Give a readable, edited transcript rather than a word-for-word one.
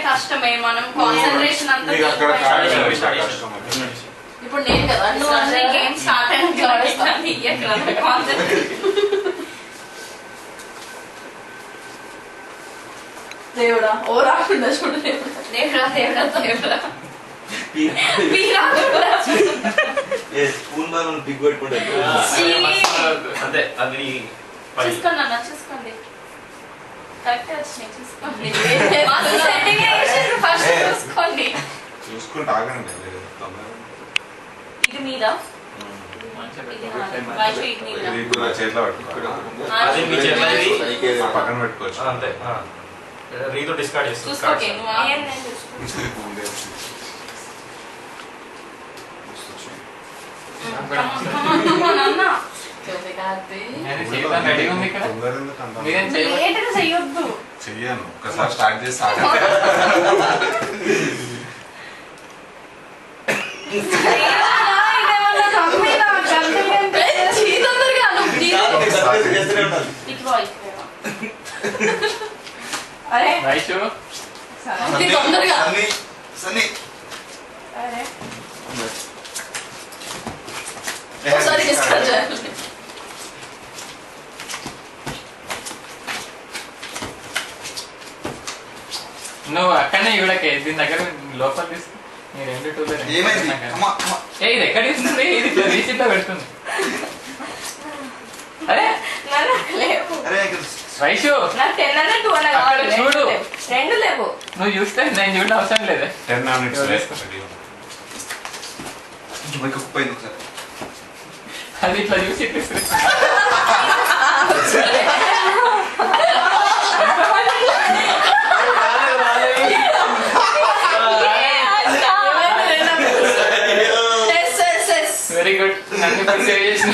కష్టమే మనం కాన్సన్ట్రేషన్ అంతా ఇప్పుడు నేను కదా గేమ్ స్టార్ట్ దేవుడా ఓ రాకుండా చూడు దేవుడా దేవుడా దేవుడా స్పూన్ బాల్ పిక్ పెట్టుకుంటారు చూసుకోండి అన్న చూసుకోండి కరెక్ట్ వచ్చినాయి చూసుకోండి చూసుకోండి చూసుకుంటే ఆగండి ఇది మీద చేతిలో పక్కన పెట్టుకోవచ్చు అంతే రీతో డిస్కార్డ్ చేస్తుంది చెయ్యను ఒకసారి స్టార్ట్ చేసి నువ్వు అక్కడనే ఇవిడకే దీని దగ్గర లోపల తీసుకు నీ 2 ఇది ఎక్కడ ఇస్తుంది ఇది రీచిట్లో పెడుతుంది అరే వైషు చూడు రెండు లేవు నువ్వు చూస్తే నేను చూడడం అవసరం లేదు 10 minutes అది ఇట్లా చూసి వెరీ గుడ్ నన్ను సేవ్ చేసిన